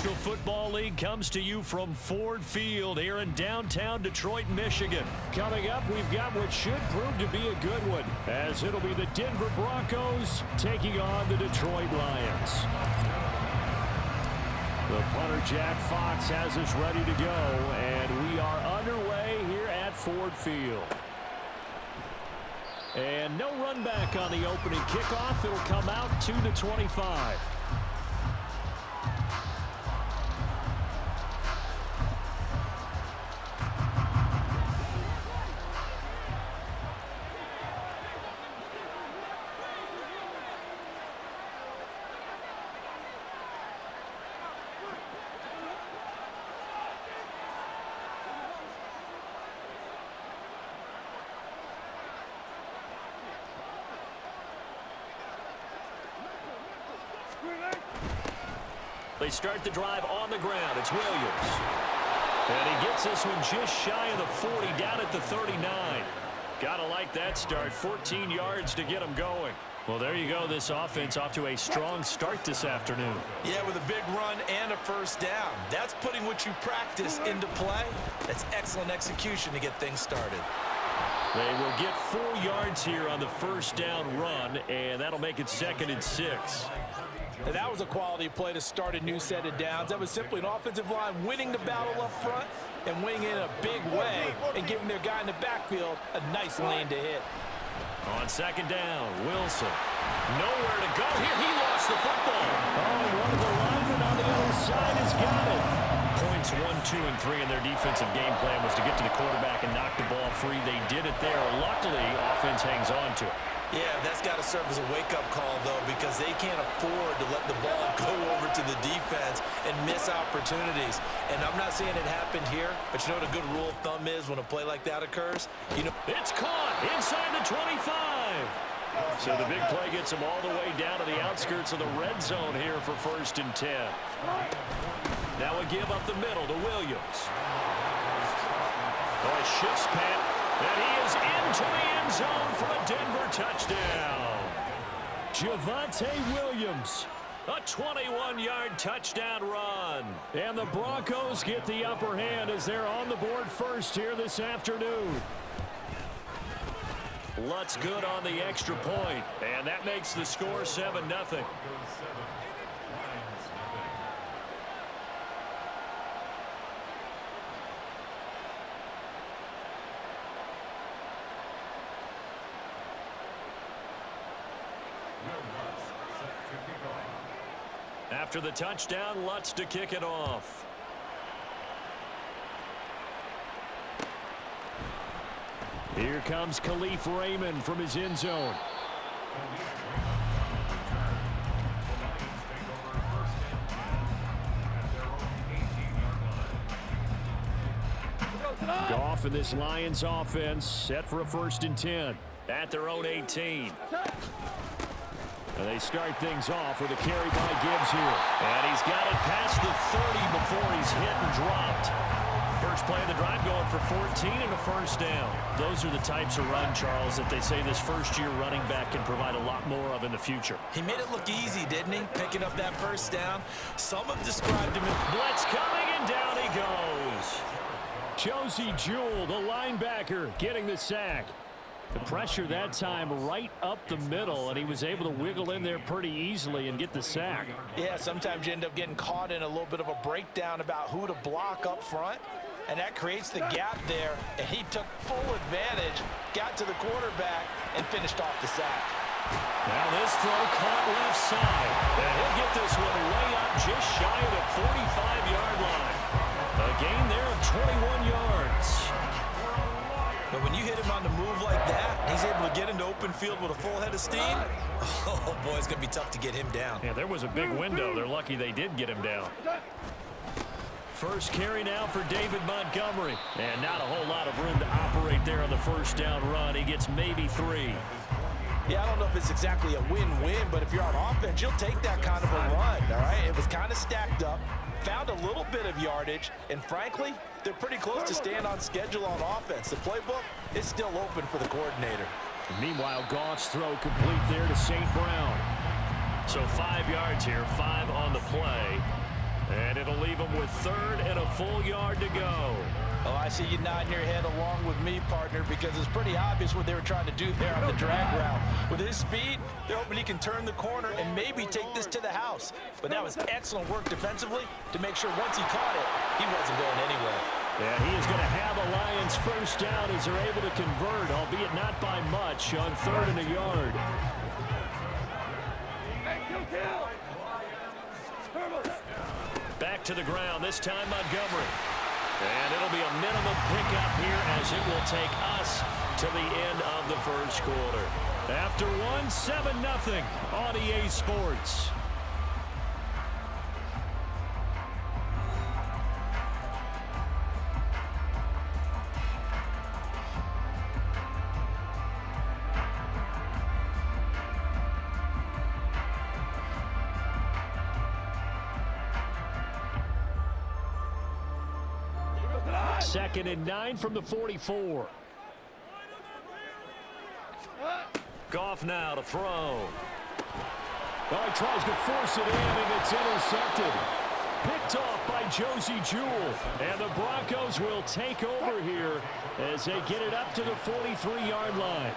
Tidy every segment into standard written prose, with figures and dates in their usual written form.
National Football League comes to you from Ford Field here in downtown Detroit, Michigan. Coming up, we've got what should prove to be a good one, as it'll be the Denver Broncos taking on the Detroit Lions. The punter, Jack Fox, has us ready to go, and we are underway here at Ford Field. And no run back on the opening kickoff. It'll come out to the 25. They start the drive on the ground. It's Williams. And he gets this one just shy of the 40, down at the 39. Gotta like that start. 14 yards to get him going. Well, there you go. This offense off to a strong start this afternoon. Yeah, with a big run and a first down. That's putting what you practice into play. That's excellent execution to get things started. They will get 4 yards here on the first down run, and that'll make it 2nd and 6. And that was a quality play to start a new set of downs. That was simply an offensive line winning the battle up front and winning it in a big way and giving their guy in the backfield a nice lane to hit. On 2nd down, Wilson. Nowhere to go. Here he lost the football. Oh, one of the linemen on the other side has got it. Points 1, 2, and 3 in their defensive game plan was to get to the quarterback and knock the ball free. They did it there. Luckily, offense hangs on to it. Yeah, that's got to serve as a wake-up call, though, because they can't afford to let the ball go over to the defense and miss opportunities. And I'm not saying it happened here, but you know what a good rule of thumb is when a play like that occurs? It's caught inside the 25. So the big play gets them all the way down to the outskirts of the red zone here for 1st and 10. Now a give up the middle to Williams. Oh, it shifts, Pat. And he is into the end zone for a Denver touchdown. Javonte Williams. A 21-yard touchdown run. And the Broncos get the upper hand as they're on the board first here this afternoon. Lutz good on the extra point. And that makes the score 7-0. After the touchdown, Lutz to kick it off. Here comes Khalif Raymond from his end zone. Goff and this Lions offense set for a 1st and 10. At their own 18. And they start things off with a carry by Gibbs here. And he's got it past the 30 before he's hit and dropped. First play of the drive going for 14 and a first down. Those are the types of run, Charles, that they say this first-year running back can provide a lot more of in the future. He made it look easy, didn't he? Picking up that first down. Some have described him as blitz coming, and down he goes. Josie Jewell, the linebacker, getting the sack. The pressure that time right up the middle, and he was able to wiggle in there pretty easily and get the sack. Yeah, sometimes you end up getting caught in a little bit of a breakdown about who to block up front, and that creates the gap there, and he took full advantage, got to the quarterback, and finished off the sack. Now this throw caught left side, and he'll get this one way up just shy of the 45-yard line. A gain there of 21 yards. But when you hit him on the move like that, he's able to get into open field with a full head of steam. Oh, boy, it's going to be tough to get him down. Yeah, there was a big window. They're lucky they did get him down. First carry now for David Montgomery. And not a whole lot of room to operate there on the first down run. He gets maybe 3. Yeah, I don't know if it's exactly a win-win, but if you're on offense, you'll take that kind of a run, all right? It was kind of stacked up, found a little bit of yardage, and frankly, they're pretty close to staying on schedule on offense. The playbook is still open for the coordinator. Meanwhile, Goff's throw complete there to St. Brown. So 5 yards here, 5 on the play. And it'll leave him with 3rd and a full yard to go. Oh, I see you nodding your head along with me, partner, because it's pretty obvious what they were trying to do there on the drag route. With his speed, they're hoping he can turn the corner and maybe take this to the house. But that was excellent work defensively to make sure once he caught it, he wasn't going anywhere. And he is going to have a Lions first down as they're able to convert, albeit not by much, on 3rd and a yard. Back to the ground, this time Montgomery. And it'll be a minimum pickup here as it will take us to the end of the first quarter. After one, 7-0 on EA Sports. Second and 9 from the 44. Goff now to throw. Well, he tries to force it in, and it's intercepted. Picked off by Josie Jewell. And the Broncos will take over here as they get it up to the 43-yard line.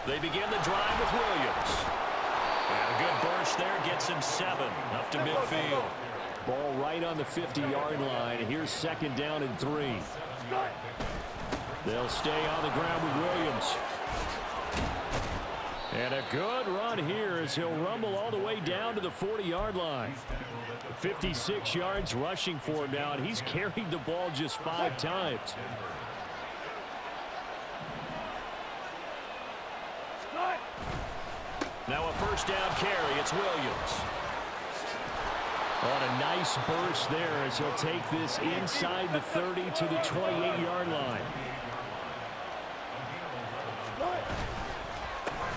They begin the drive with Williams. And a good burst there gets him 7 up to midfield. Ball right on the 50-yard line. Here's 2nd down and 3. They'll stay on the ground with Williams. And a good run here as he'll rumble all the way down to the 40-yard line. 56 yards rushing for him now, and he's carried the ball just 5 times. Now a first down carry. It's Williams. On a nice burst there as he'll take this inside the 30 to the 28-yard line.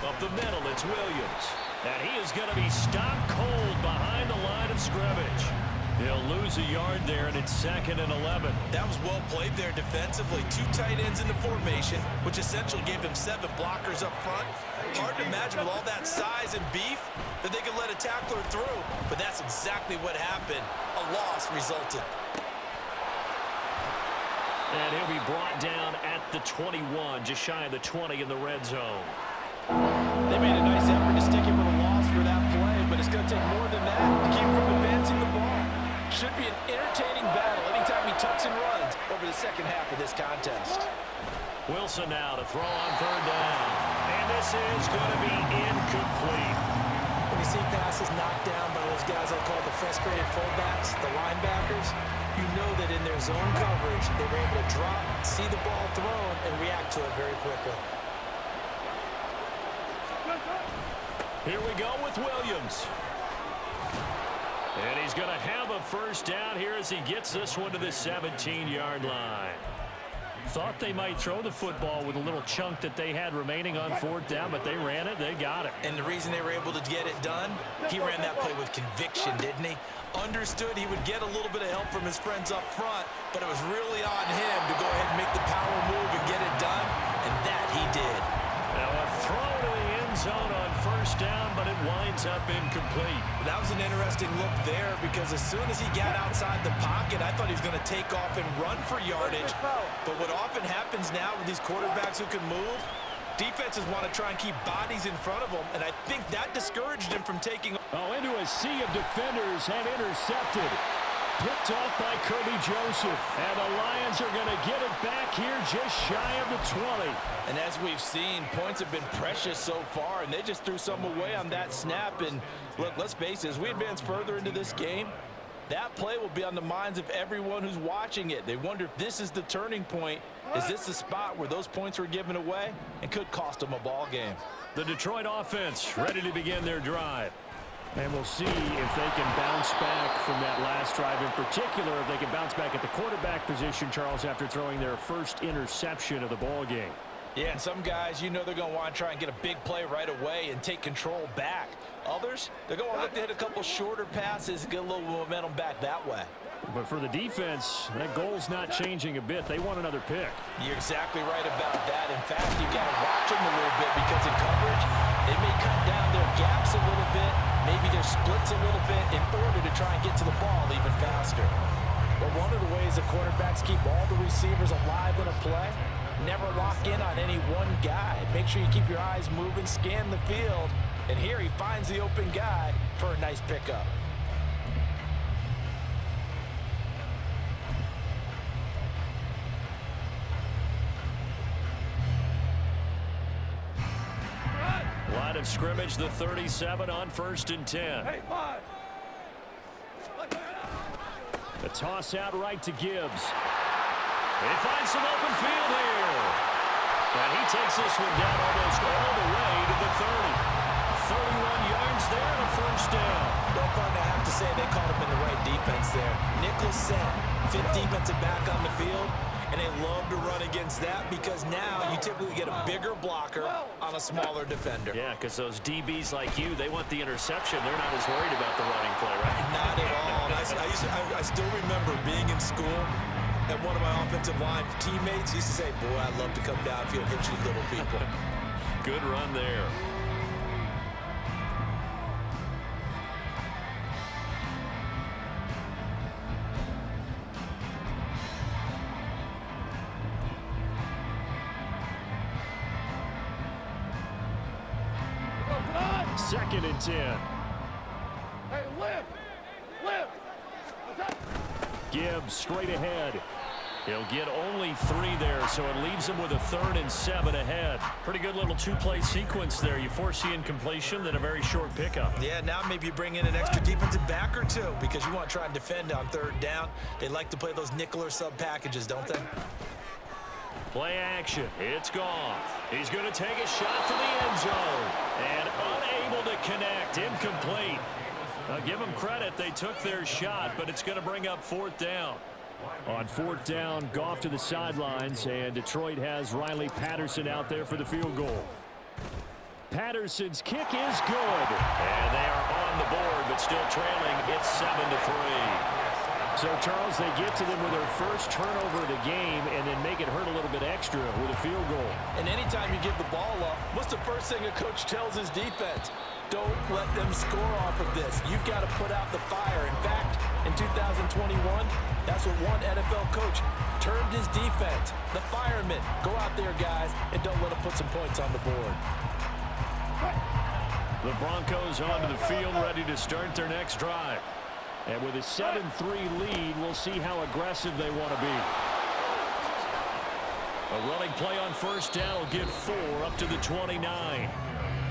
Up the middle, it's Williams. And he is going to be stopped cold behind the line of scrimmage. He'll lose a yard there, and it's 2nd and 11. That was well played there defensively. 2 tight ends in the formation, which essentially gave him 7 blockers up front. Hard to imagine with all that size and beef that they could let a tackler through, but that's exactly what happened. A loss resulted. And he'll be brought down at the 21, just shy of the 20 in the red zone. They made a nice effort to stick him with a loss for that play, but it's going to take more than that to keep him from advancing the ball. Should be an entertaining battle anytime he tucks and runs over the second half of this contest. Wilson now to throw on 3rd down. And this is going to be incomplete. When you see passes knocked down by those guys I call the frustrated fullbacks, the linebackers, you know that in their zone coverage, they were able to drop, see the ball thrown, and react to it very quickly. Here we go with Williams. And he's going to have a first down here as he gets this one to the 17-yard line. Thought they might throw the football with a little chunk that they had remaining on 4th down, but they ran it, they got it. And the reason they were able to get it done, he ran that play with conviction, didn't he? Understood he would get a little bit of help from his friends up front, but it was really on him to go ahead and make the power move and get it done, and that he did. Now a throw to the end zone on 1st down, but it winds up incomplete. That was an interesting look there because as soon as he got outside the pocket, I thought he was going to take off and run for yardage. But what often happens now with these quarterbacks who can move, defenses want to try and keep bodies in front of them, and I think that discouraged him from taking. Oh, into a sea of defenders and intercepted. Picked off by Kirby Joseph. And the Lions are going to get it back here just shy of the 20. And as we've seen, points have been precious so far, and they just threw some away on that snap. And look, let's face it, as we advance further into this game, that play will be on the minds of everyone who's watching it. They wonder if this is the turning point. Is this the spot where those points were given away and could cost them a ball game? The Detroit offense ready to begin their drive. And we'll see if they can bounce back from that last drive. In particular, if they can bounce back at the quarterback position, Charles, after throwing their first interception of the ball game. Yeah, and some guys, you know they're going to want to try and get a big play right away and take control back. Others, they're going to look to hit a couple shorter passes and get a little momentum back that way. But for the defense, that goal's not changing a bit. They want another pick. You're exactly right about that. In fact, you got to watch them a little bit because in coverage, they may cut down their gaps a little bit. maybe their splits a little bit in order to try and get to the ball even faster. But one of the ways the quarterbacks keep all the receivers alive in a play, never lock in on any one guy. Make sure you keep your eyes moving, scan the field, and here he finds the open guy for a nice pickup. Line of scrimmage, the 37 on 1st and 10. The toss out right to Gibbs. He finds some open field here. And he takes this one down almost all the way to the 30. 31 yards there and a first down. Well, partner, I have to say they caught him in the right defense there. Nickel set, fifth defensive back on the field, and they love to run against that because now you typically get a bigger blocker on a smaller defender. Yeah, because those DBs like you, they want the interception. They're not as worried about the running play, right? Not at all. I still remember being in school, and one of my offensive line teammates used to say, boy, I'd love to come downfield and hit you little people. Good run there. Second and 10. Hey, lift! Gibbs straight ahead. He'll get only 3 there, so it leaves him with a 3rd and 7 ahead. Pretty good little 2-play sequence there. You force the incompletion, then a very short pickup. Yeah, now maybe you bring in an extra defensive back or two because you want to try and defend on 3rd down. They like to play those nickel or sub packages, don't they? Play action. It's Goff. He's going to take a shot for the end zone. And unable to connect. Incomplete. Give them credit. They took their shot, but it's going to bring up 4th down. On 4th down, Goff to the sidelines, and Detroit has Riley Patterson out there for the field goal. Patterson's kick is good. And they are on the board, but still trailing. It's 7-3. So, Charles, they get to them with their first turnover of the game and then make it hurt a little bit extra with a field goal. And anytime you give the ball up, what's the first thing a coach tells his defense? Don't let them score off of this. You've got to put out the fire. In fact, in 2021, that's what one NFL coach termed his defense. The firemen. Go out there, guys, and don't let them put some points on the board. The Broncos onto the field, ready to start their next drive. And with a 7-3 lead, we'll see how aggressive they want to be. A running play on 1st down will get 4 up to the 29.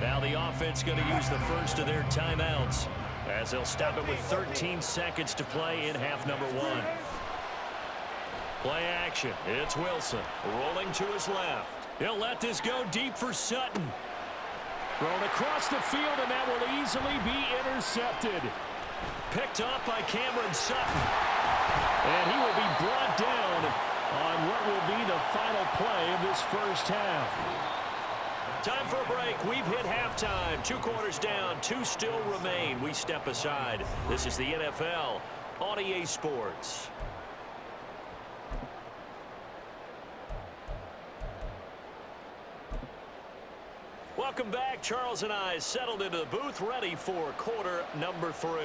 Now the offense going to use the first of their timeouts as they'll stop it with 13 seconds to play in half number 1. Play action. It's Wilson rolling to his left. He'll let this go deep for Sutton. Thrown across the field, and that will easily be intercepted. Picked off by Cameron Sutton. And he will be brought down on what will be the final play of this first half. Time for a break. We've hit halftime. 2 quarters down, 2 still remain. We step aside. This is the NFL on EA Sports. Welcome back. Charles and I settled into the booth, ready for quarter number 3.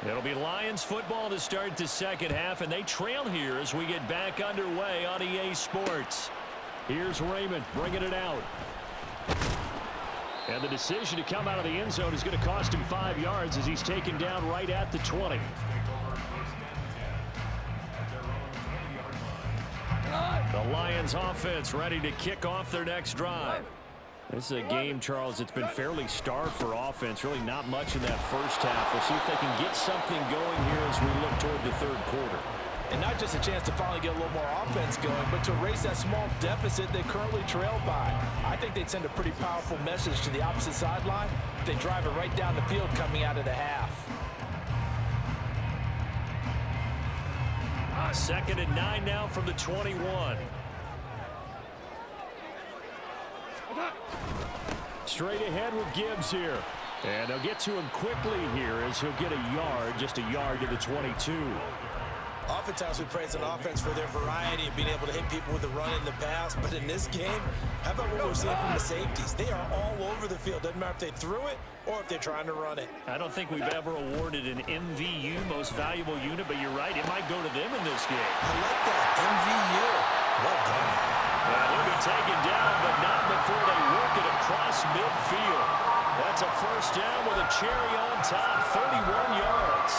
It'll be Lions football to start the second half, and they trail here as we get back underway on EA Sports. Here's Raymond bringing it out. And the decision to come out of the end zone is going to cost him 5 yards as he's taken down right at the 20. The Lions offense ready to kick off their next drive. This is a game, Charles, that's been fairly starved for offense. Really not much in that first half. We'll see if they can get something going here as we look toward the 3rd quarter. And not just a chance to finally get a little more offense going, but to erase that small deficit they currently trailed by. I think they'd send a pretty powerful message to the opposite sideline if they drive it right down the field coming out of the half. 2nd and 9 now from the 21. Straight ahead with Gibbs here. And they'll get to him quickly here as he'll get a yard, just a yard to the 22. Oftentimes we praise an offense for their variety of being able to hit people with the run in the pass, but in this game, how about what we're seeing from the safeties? They are all over the field. Doesn't matter if they threw it or if they're trying to run it. I don't think we've ever awarded an MVU, most valuable unit, but you're right, it might go to them in this game. I like that, MVU. Well done. He'll be taken down, but not before they work it across midfield. That's a first down with a cherry on top, 31 yards.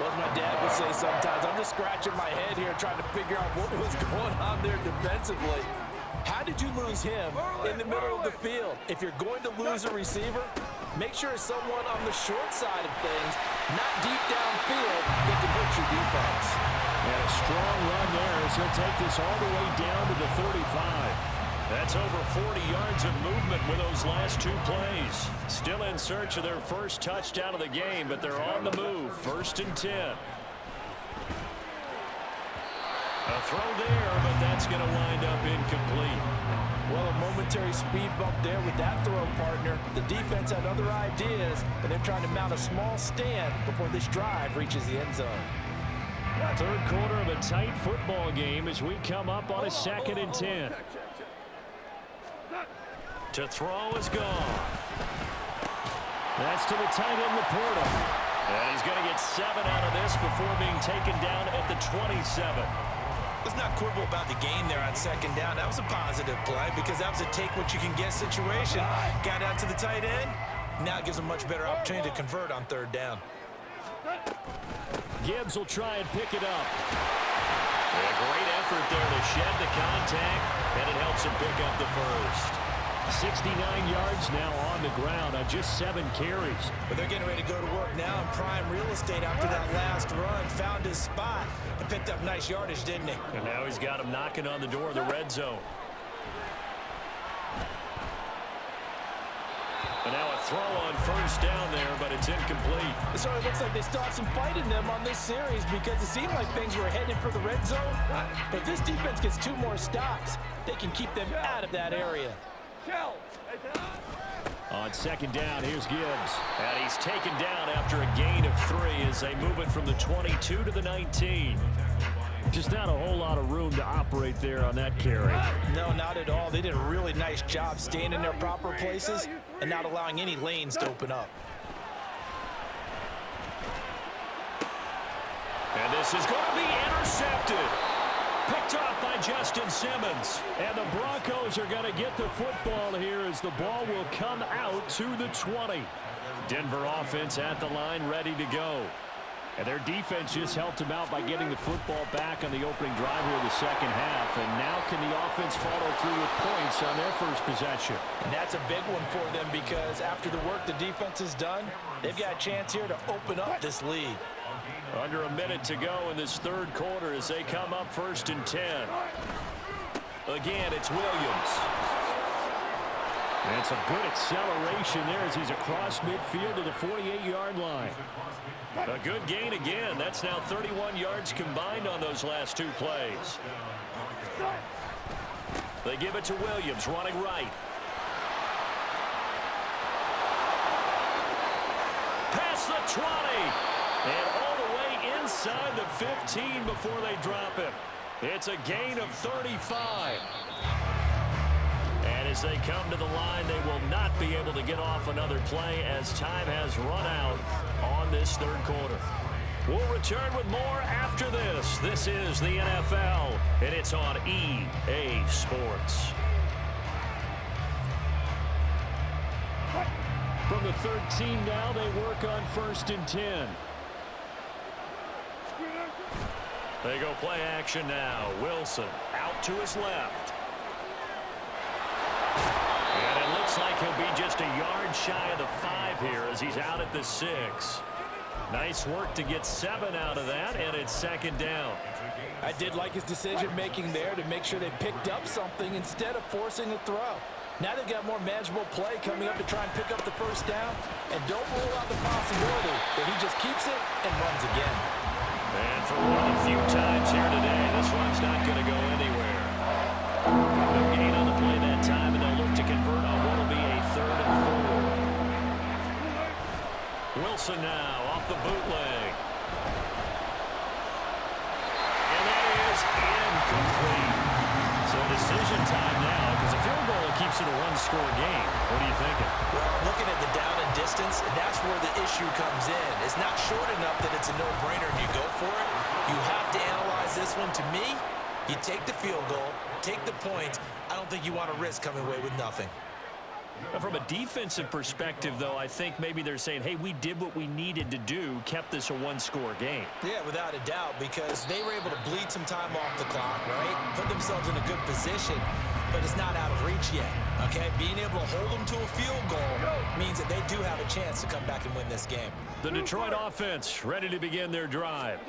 Well, as my dad would say sometimes, I'm just scratching my head here trying to figure out what was going on there defensively. How did you lose him in the middle of the field? If you're going to lose a receiver, make sure it's someone on the short side of things, not deep downfield, that can hurt your defense. And a strong run there as he'll take this all the way down to the 35. That's over 40 yards of movement with those last two plays. Still in search of their first touchdown of the game, but they're on the move. 1st and 10. A throw there, but that's going to wind up incomplete. Well, a momentary speed bump there with that throw, partner. The defense had other ideas, and they're trying to mount a small stand before this drive reaches the end zone. Third quarter of a tight football game as we come up on a 2nd and 10. To throw is gone. That's to the tight end, Laporta. And he's going to get 7 out of this before being taken down at the 27. Let's not quibble about the game there on 2nd down. That was a positive play because that was a take-what-you-can-get situation. Got out to the tight end. Now it gives them a much better opportunity to convert on 3rd down. Gibbs will try and pick it up. A great effort there to shed the contact, and it helps him pick up the first. 69 yards now on the ground on just 7 carries. But they're getting ready to go to work now in prime real estate after that last run. Found his spot and picked up nice yardage, didn't he? And now he's got him knocking on the door of the red zone. And now a throw on 1st down there, but it's incomplete. It sort of looks like they still have some fight in them on this series because it seemed like things were headed for the red zone. But if this defense gets 2 more stops, they can keep them out of that area. On 2nd down, here's Gibbs. And he's taken down after a gain of 3 as they move it from the 22 to the 19. Just not a whole lot of room to operate there on that carry. No, not at all. They did a really nice job staying in their proper places and not allowing any lanes to open up. And this is going to be intercepted. Picked off by Justin Simmons. And the Broncos are going to get the football here as the ball will come out to the 20. Denver offense at the line, ready to go. And their defense just helped them out by getting the football back on the opening drive here of the 2nd half. And now can the offense follow through with points on their first possession? And that's a big one for them because after the work the defense has done, they've got a chance here to open up this lead. Under a minute to go in this 3rd quarter as they come up 1st and 10. Again, it's Williams. And it's a good acceleration there as he's across midfield to the 48-yard line. A good gain again. That's now 31 yards combined on those last 2 plays. They give it to Williams, running right. Past the 20. And all the way inside the 15 before they drop him. It's a gain of 35. And as they come to the line, they will not be able to get off another play as time has run out on this 3rd quarter. We'll return with more after this. This is the NFL, and it's on EA Sports. From the 13 now, they work on 1st and 10. They go play action now. Wilson out to his left. And it looks like he'll be just a yard shy of the 5 here as he's out at the 6. Nice work to get 7 out of that, and it's 2nd down. I did like his decision-making there to make sure they picked up something instead of forcing a throw. Now they've got more manageable play coming up to try and pick up the 1st down, and don't rule out the possibility that he just keeps it and runs again. And for one of the few times here today, this run's not going to go anywhere. No gain on the play that time, and they'll look to convert on what will be a 3rd and 4. Wilson now off the bootleg. incomplete. So decision time now, because a field goal keeps it a one-score game. What are you thinking? Well, looking at the down and distance, that's where the issue comes in. It's not short enough that it's a no-brainer and you go for it. You have to analyze this one. To me, you take the field goal, take the point. I don't think you want to risk coming away with nothing. From a defensive perspective, though, I think maybe they're saying, hey, we did what we needed to do, kept this a one-score game. Yeah, without a doubt, because they were able to bleed some time off the clock, right? Put themselves in a good position, but it's not out of reach yet, okay? Being able to hold them to a field goal means that they do have a chance to come back and win this game. The Detroit offense ready to begin their drive.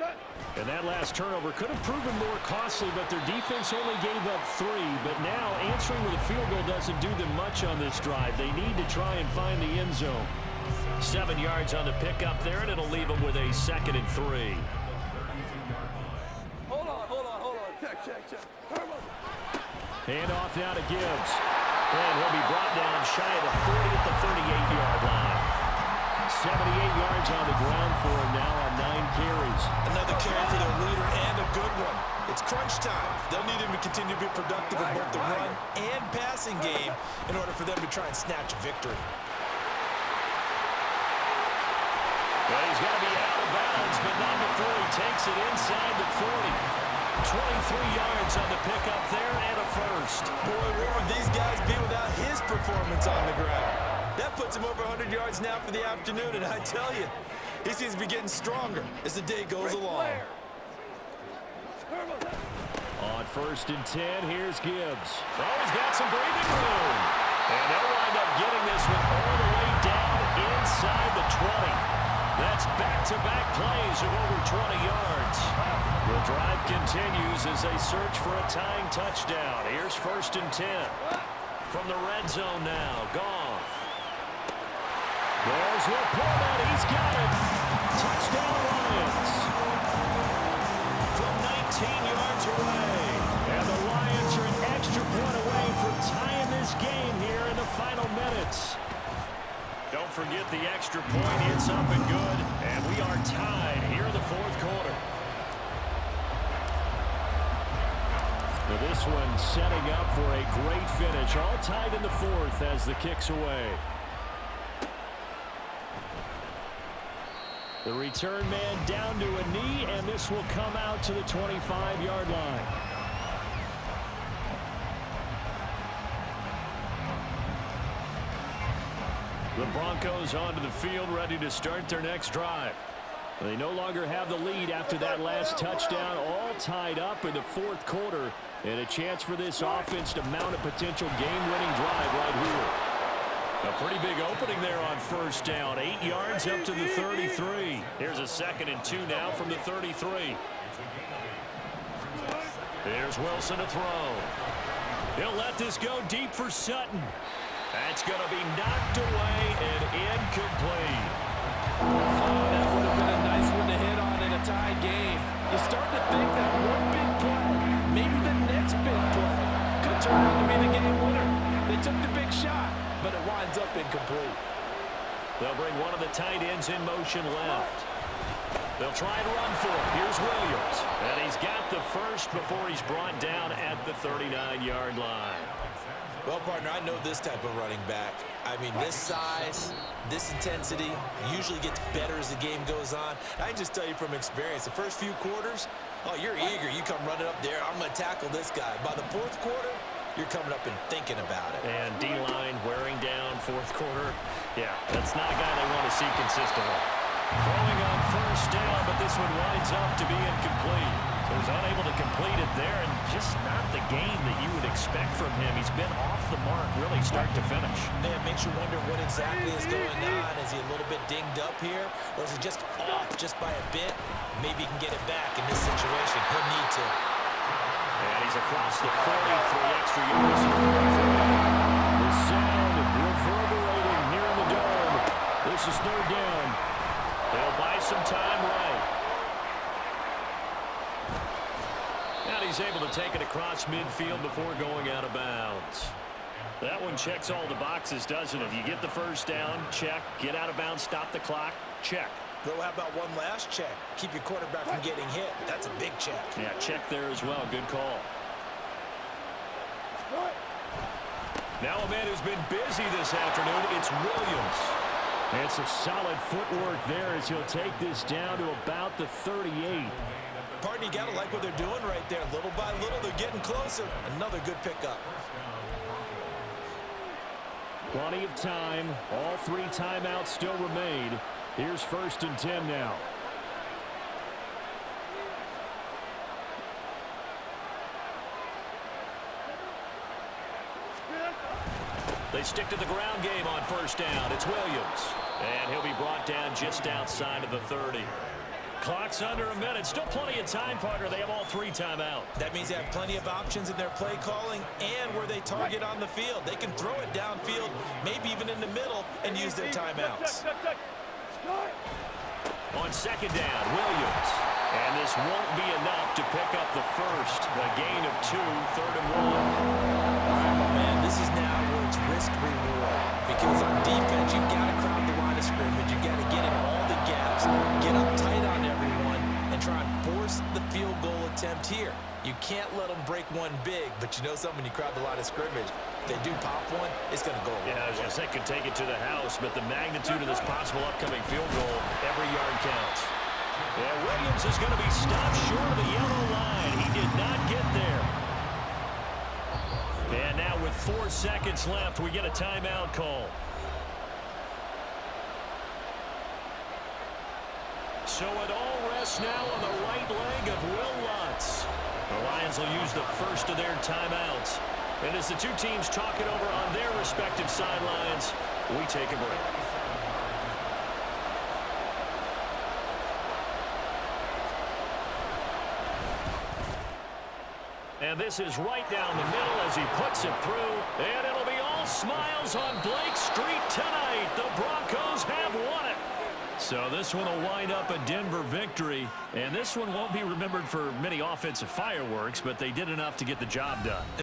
And that last turnover could have proven more costly, but their defense only gave up 3. But now answering with a field goal doesn't do them much on this drive. They need to try and find the end zone. 7 yards on the pickup there, and it'll leave them with a 2nd and 3. Hold on. Check. Hand off now to Gibbs. And he'll be brought down shy of the 40 at the 38-yard line. 78 yards on the ground for him now on 9 carries. Another carry for their leader and a good one. It's crunch time. They'll need him to continue to be productive in both the run and passing game in order for them to try and snatch a victory. Well, he's going to be out of bounds, but not before he takes it inside the 40. 23 yards on the pickup there and a first. Boy, where would these guys be without his performance on the ground? That puts him over 100 yards now for the afternoon, and I tell you, he seems to be getting stronger as the day goes along. On 1st and 10, here's Gibbs. Oh, he's got some breathing room. And they'll wind up getting this one all the way down inside the 20. That's back-to-back plays of over 20 yards. The drive continues as they search for a tying touchdown. Here's 1st and 10. From the red zone now, Goff. There's Laporta. He's got it. Touchdown Lions. From 19 yards away. And the Lions are an extra point away from tying this game here in the final minutes. Don't forget the extra point. It's up and good. And we are tied here in the 4th quarter. Now this one setting up for a great finish. All tied in the 4th as the kick's away. The return man down to a knee, and this will come out to the 25-yard line. The Broncos onto the field, ready to start their next drive. They no longer have the lead after that last touchdown, all tied up in the 4th quarter, and a chance for this offense to mount a potential game-winning drive right here. A pretty big opening there on 1st down. 8 yards up to the 33. Here's a 2nd and 2 now from the 33. There's Wilson to throw. He'll let this go deep for Sutton. That's going to be knocked away and incomplete. That would have been a nice one to hit on in a tie game. You start to think that one big play, maybe the next big play, could turn out to be the game winner. They took the big shot, but it winds up incomplete. They'll bring one of the tight ends in motion left. They'll try and run for it. Here's Williams. And he's got the first before he's brought down at the 39-yard line. Well, partner, I know this type of running back. I mean, this size, this intensity usually gets better as the game goes on. I can just tell you from experience, the first few quarters, oh, you're eager. You come running up there. I'm going to tackle this guy. By the 4th quarter, you're coming up and thinking about it. And D-line wearing down 4th quarter. Yeah, that's not a guy they want to see consistently. Throwing on 1st down, but this one winds up to be incomplete. So he's unable to complete it there, and just not the game that you would expect from him. He's been off the mark really start to finish. Man, it makes you wonder what exactly is going on. Is he a little bit dinged up here, or is he just off just by a bit? Maybe he can get it back in this situation. He'll need to. And he's across the 40, 3 extra yards to the 43. The sound reverberating here in the dome. This is 3rd down. They'll buy some time right. And he's able to take it across midfield before going out of bounds. That one checks all the boxes, doesn't it? You get the 1st down, check. Get out of bounds, stop the clock, check. Though, how about one last check? Keep your quarterback from getting hit. That's a big check. Yeah, check there as well. Good call. Now a man who's been busy this afternoon, it's Williams. And some solid footwork there as he'll take this down to about the 38. Partner, you got to like what they're doing right there. Little by little, they're getting closer. Another good pickup. Plenty of time. All 3 timeouts still remain. Here's 1st and 10 now. They stick to the ground game on 1st down. It's Williams. And he'll be brought down just outside of the 30. Clock's under a minute. Still plenty of time, partner. They have all 3 timeouts. That means they have plenty of options in their play calling and where they target on the field. They can throw it downfield, maybe even in the middle, and use their timeouts. On 2nd down, Williams. And this won't be enough to pick up the first. A gain of 2, 3rd and 1. All right, my man, this is now where it's risk-reward. Because on defense, you've got to crowd the line of scrimmage. You've got to get in all the gaps, get up tight on everyone, and try and force the field goal attempt here. You can't let them break one big, but you know something, when you crowd the line of scrimmage, if they do pop one, it's going to go away. Yeah, I was going to say, could take it to the house, but the magnitude of this possible upcoming field goal, every yard counts. Yeah, Williams is going to be stopped short of the yellow line. He did not get there. And now with 4 seconds left, we get a timeout call. So it all rests now on the right leg of Will Lutz. The Lions will use the first of their timeouts. And as the 2 teams talk it over on their respective sidelines, we take a break. And this is right down the middle as he puts it through. And it'll be all smiles on Blake Street tonight. The Broncos have won it. So this one will wind up a Denver victory. And this one won't be remembered for many offensive fireworks, but they did enough to get the job done.